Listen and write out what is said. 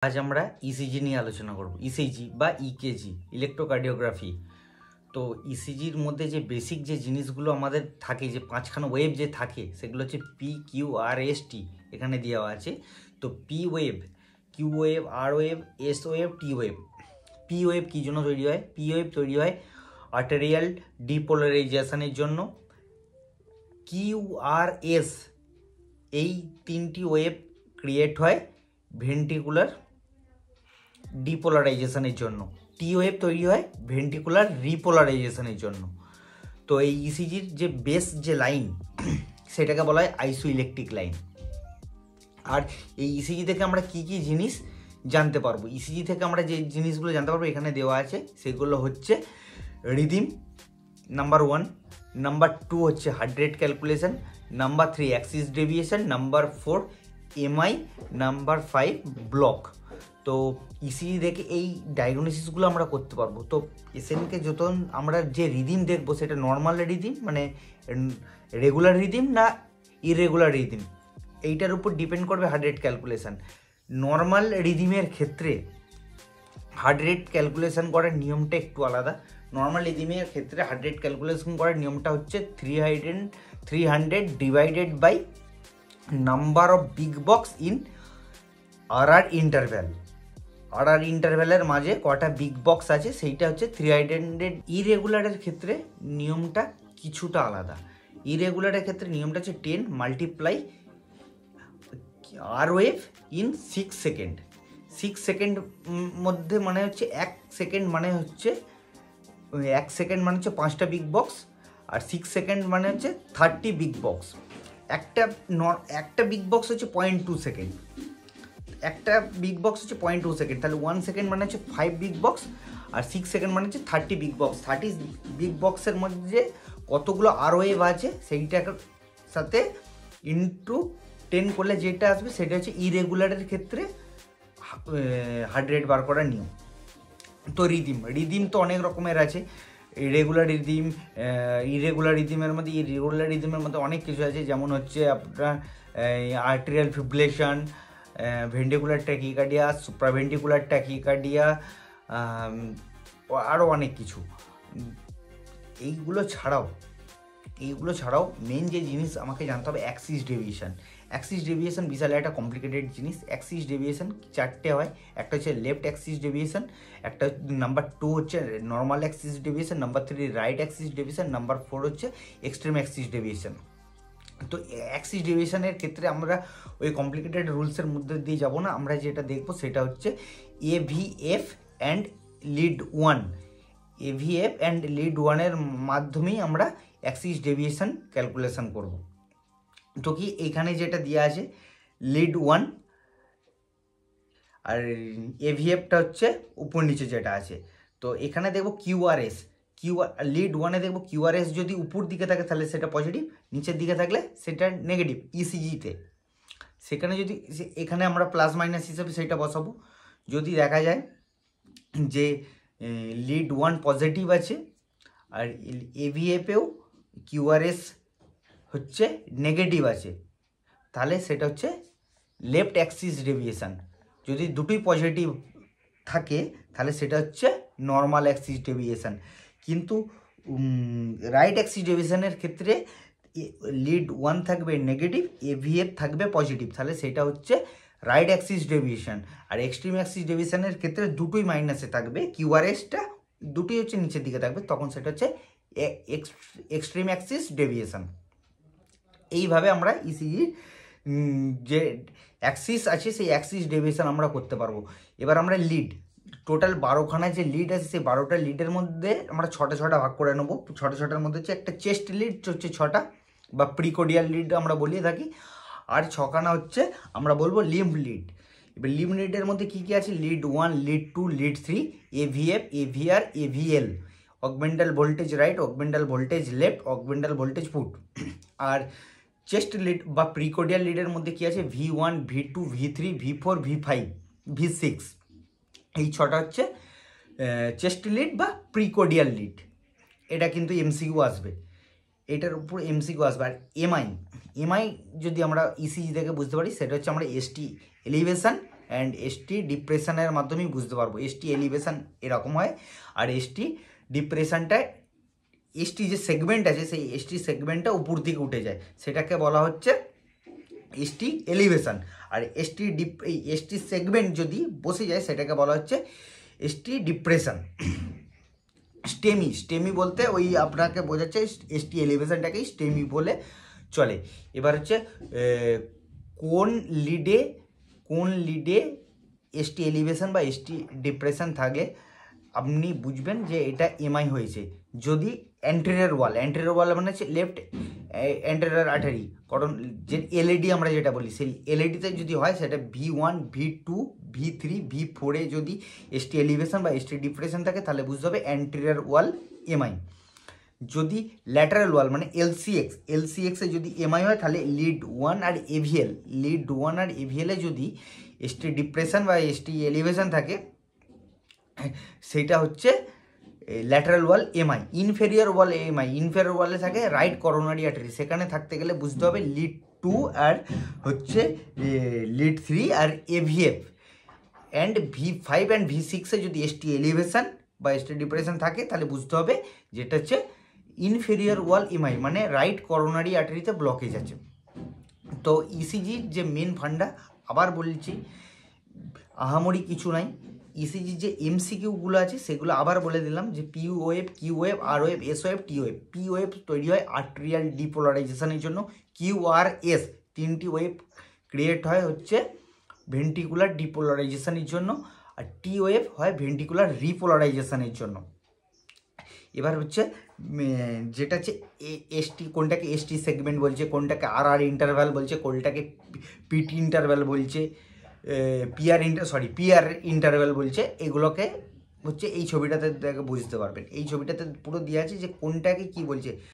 আজ আমরা ইসিজি নিয়ে আলোচনা করব। ইসিজি বা ইকেজি, ইলেকট্রোকার্ডিওগ্রাফি। তো ইসিজির মধ্যে যে বেসিক যে জিনিসগুলো আমাদের থাকে, যে পাঁচখানা ওয়েভ যে থাকে, সেগুলো হচ্ছে P, Q, R, S, T এখানে দেওয়া আছে। তো P wave, Q wave, R wave, S wave, T wave. P wave কী জন্য তৈরি হয়? পি ওয়েভ তৈরি হয় আর্টেরিয়াল ডিপোলারাইজেশনের জন্য। কিউ, আর, এস এই তিনটি ওয়েভ ক্রিয়েট হয় ভেন্ট্রিকুলার ডিপোলারাইজেশনের জন্য। টি ওয়েভ তৈরি হয় ভেন্ট্রিকুলার রিপোলারাইজেশনের জন্য। তো এই ইসিজির যে বেস যে লাইন সেটাকে বলা হয় আইসো ইলেকট্রিক লাইন। আর এই ইসিজি থেকে আমরা কি কি জিনিস জানতে পারবো? ইসিজি থেকে আমরা যে জিনিসগুলো জানতে পারবো এখানে দেওয়া আছে, সেগুলো হচ্ছে রিদিম নাম্বার 1, নাম্বার 2 হচ্ছে heart rate calculation, number 3 Axis deviation, number 4 MI, number 5 block. তো ইসিজি দেখে এই ডায়াগনোসিসগুলো আমরা করতে পারবো। তো পেশেন্টকে যত আমরা যে রিদিম দেখবো সেটা নর্মাল রিদিম মানে রেগুলার রিদিম না ইরেগুলার রিদিম, এইটার উপর ডিপেন্ড করবে হার্ট রেট ক্যালকুলেশন। নর্মাল রিদিমের ক্ষেত্রে হার্ট রেট ক্যালকুলেশন করার নিয়মটা একটু আলাদা। নর্মাল রিদিমের ক্ষেত্রে হার্ট রেট ক্যালকুলেশন করার নিয়মটা হচ্ছে 300 divided by number of big box in R interval. R ইন্টারভ্যালের মাঝে কটা বিগ বক্স আছে সেইটা হচ্ছে 300। ইরেগুলারের ক্ষেত্রে নিয়মটা কিছুটা আলাদা। ইরেগুলারের ক্ষেত্রে নিয়মটা হচ্ছে 10 মাল্টিপ্লাই আর ওয়েভ ইন 6 সেকেন্ড। 6 সেকেন্ড মধ্যে মানে হচ্ছে 1 সেকেন্ড মানে হচ্ছে 1 সেকেন্ড মানে হচ্ছে 5টা বিগ বক্স, আর 6 সেকেন্ড মানে হচ্ছে 30 বিগ বক্স। একটা বিগ বক্স হচ্ছে 0.2 সেকেন্ড, একটা বিগ বক্স হচ্ছে 0.2 সেকেন্ড, তাহলে 1 সেকেন্ড মানে হচ্ছে 5 বিগ বক্স, আর 6 সেকেন্ড মানে হচ্ছে 30 বিগ বক্স। 30 বিগ বক্সের মধ্যে কতগুলো আর ওয়েভ আছে সেইটার সাথে ইন্টু 10 করলে যেটা আসবে সেটা হচ্ছে ইরেগুলারের ক্ষেত্রে হার্ট রেট বার করার নিয়ম। তো রিদিম তো অনেক রকমের আছে। রেগুলার রিদিম, ইরেগুলার রিদিমের মধ্যে অনেক কিছু আছে, যেমন হচ্ছে আপনার arterial fibrillation, ventricular tachycardia, supraventricular tachycardia, আরও অনেক কিছু। এইগুলো ছাড়াও মেন যে জিনিস আমাকে জানতে হবে অ্যাক্সিস ডেভিয়েশন। অ্যাক্সিস ডেভিয়েশন বিশাল একটা কমপ্লিকেটেড জিনিস। অ্যাক্সিস ডেভিয়েশন 4টে হয়। একটা হচ্ছে লেফট অ্যাক্সিস ডেভিয়েশন, একটা নাম্বার 2 হচ্ছে normal Axis deviation, number 3 right Axis deviation, number 4 হচ্ছে এক্সট্রিম অ্যাক্সিস ডেভিয়েশন। তো অ্যাক্সিস ডেভিয়েশনের ক্ষেত্রে আমরা ওই কমপ্লিকেটেড রুলসের মধ্যে দিয়ে যাব না। আমরা যেটা দেখবো সেটা হচ্ছে এভিএফ অ্যান্ড লিড 1। এভিএফ অ্যান্ড লিড 1-এর মাধ্যমেই আমরা অ্যাক্সিস ডেভিয়েশন ক্যালকুলেশন করব। তো কি এইখানে যেটা দেওয়া আছে লিড 1, আর এভিএফটা হচ্ছে উপর নিচে যেটা আছে। তো এখানে দেখবো কিউআরএস, লিড 1-এ দেখবো কিউআরএস যদি উপর দিকে থাকে তাহলে সেটা পজিটিভ, নিচের দিকে থাকলে সেটা নেগেটিভ ইসিজিতে। সেখানে যদি এখানে আমরা প্লাস মাইনাস হিসেবে সেটা বসাবো। যদি দেখা যায় যে লিড 1 পজিটিভ আছে আর এভিএফেও কিউআরএস হচ্ছে নেগেটিভ আছে, তাহলে সেটা হচ্ছে লেফট অ্যাক্সিস ডেভিয়েশন। যদি দুটোই পজিটিভ থাকে তাহলে সেটা হচ্ছে নর্মাল অ্যাক্সিস ডেভিয়েশন। কিন্তু রাইট অ্যাক্সিস ডেভিয়েশনের ক্ষেত্রে লিড 1 থাকবে নেগেটিভ, এভিএফ থাকবে পজিটিভ, তাহলে সেটা হচ্ছে রাইট অ্যাক্সিস ডেভিয়েশন। আর এক্সট্রিম অ্যাক্সিস ডেভিয়েশনের ক্ষেত্রে দুটোই মাইনাসে থাকবে, কিউআরএসটা দুটোই হচ্ছে নিচের দিকে থাকবে, তখন সেটা হচ্ছে এক্সট্রিম অ্যাক্সিস ডেভিয়েশন। এইভাবে আমরা ইসিজির যে অ্যাক্সিস আছে সেই অ্যাক্সিস ডেভিয়েশন আমরা করতে পারবো। এবার আমরা লিড, টোটাল 12খানা যে লিড আছে সেই 12টা লিডের মধ্যে আমরা 6টা ভাগ করে নেবো। 6টার মধ্যে হচ্ছে একটা চেস্ট লিড হচ্ছে 6টা বা প্রিকোডিয়াল লিড আমরা বলিয়ে থাকি, আর 6খানা হচ্ছে আমরা বলবো লিম্ব লিড। এবার লিম্ব লিডের মধ্যে কী কী আছে? Lead 1, lead 2, lead 3, aVF, aVR, aVL, augmental voltage right, augmental voltage left, augmental voltage foot. আর চেস্ট লিড বা প্রিকোডিয়াল লিডের মধ্যে কী আছে? V1, V2, V3, V4, V5, V6। এই 6টা হচ্ছে চেস্ট লিড বা প্রিকোডিয়াল লিড। এটা কিন্তু এমসিকিউ আসবে, এটার উপর এমসিকিউ আসবে। আর এমআই যদি আমরা ইসিজি থেকে বুঝতে পারি সেটা হচ্ছে আমরা এসটি এলিভেশন অ্যান্ড এসটি ডিপ্রেশনের মাধ্যমেই বুঝতে পারবো। এসটি এলিভেশন এরকম হয়, আর এসটি ডিপ্রেশনটায় এসটি যে সেগমেন্ট আছে সেই এসটি সেগমেন্টটা উপর দিকে উঠে যায়, সেটাকে বলা হচ্ছে এসটি এলিভেশন। আর এসটি সেগমেন্ট যদি বসে যায় সেটাকে বলা হচ্ছে এসটি ডিপ্রেশন। স্টেমি বলতে ওই আপনাকে বোঝাচ্ছে এসটি এলিভেশনটাকেই স্টেমি বলে চলে। এবার হচ্ছে কোন লিডে এসটি এলিভেশন বা এসটি ডিপ্রেশন থাকলে আপনি বুঝবেন যে এটা এমআই হয়েছে। যদি অ্যান্টেরিয়র ওয়াল মানে হচ্ছে লেফট অ্যান্টেরিয়র আর্টারি, কারণ যে এলইডি আমরা যেটা বলি সেই এলইডিতে যদি হয় সেটা V1 V2 V3 V4 এ যদি এসটি এলিভেশন বা এসটি ডিপ্রেশন থাকে তাহলে বুঝতে হবে অ্যান্টেরিয়র ওয়াল এমআই। যদি ল্যাটারাল ওয়াল মানে এলসিএক্সে যদি এমআই হয় তাহলে লিড 1 আর এভিএলে যদি এসটি ডিপ্রেশন বা এসটি এলিভেশন থাকে সেটা হচ্ছে ল্যাটারাল ওয়াল এমআই। ইনফেরিয়র ওয়ালে থাকে রাইট করোনারি আর্টারি, সেখানে থাকতে গেলে বুঝতে হবে লিড 2 আর হচ্ছে লিড 3 আর aVF. And V5 and V6 যদি এসটি এলিভেশন বা এসটি ডিপ্রেশন থাকে তাহলে বুঝতে হবে যেটা হচ্ছে ইনফেরিয়র ওয়াল এমআই, মানে রাইট করোনারি আর্টারিতে ব্লকেজ আছে। তো ইসিজির যে মেন ফান্ডা আবার বলছি, আহামরি কিছু নাই। ইসিজির যে এমসিকিউগুলো আছে সেগুলো আবার বলে দিলাম, যে P wave, Q wave, R wave, S wave, T wave. P wave তৈরি হয় আর্টেরিয়াল ডিপোলারাইজেশনের জন্য, কিউ আর এস তিনটি ওয়েভ ক্রিয়েট হয় হচ্ছে ভেন্ট্রিকুলার ডিপোলারাইজেশনের জন্য, আর টি ওয়েভ হয় ভেন্ট্রিকুলার রিপোলারাইজেশনের জন্য। এবার হচ্ছে যেটা হচ্ছে এসটি, কোনটাকে এসটি সেগমেন্ট বলছে, কোনটাকে আর আর ইন্টারভ্যাল বলছে, কোনটাকে পিটি ইন্টারভ্যাল বলছে, পিআর ইন্টারভ্যাল বলছে, এগুলোকে হচ্ছে এই ছবিটাতে বুঝতে পারবেন। এই ছবিটাতে পুরো দেওয়া আছে যে কোনটাকে কি বলছে।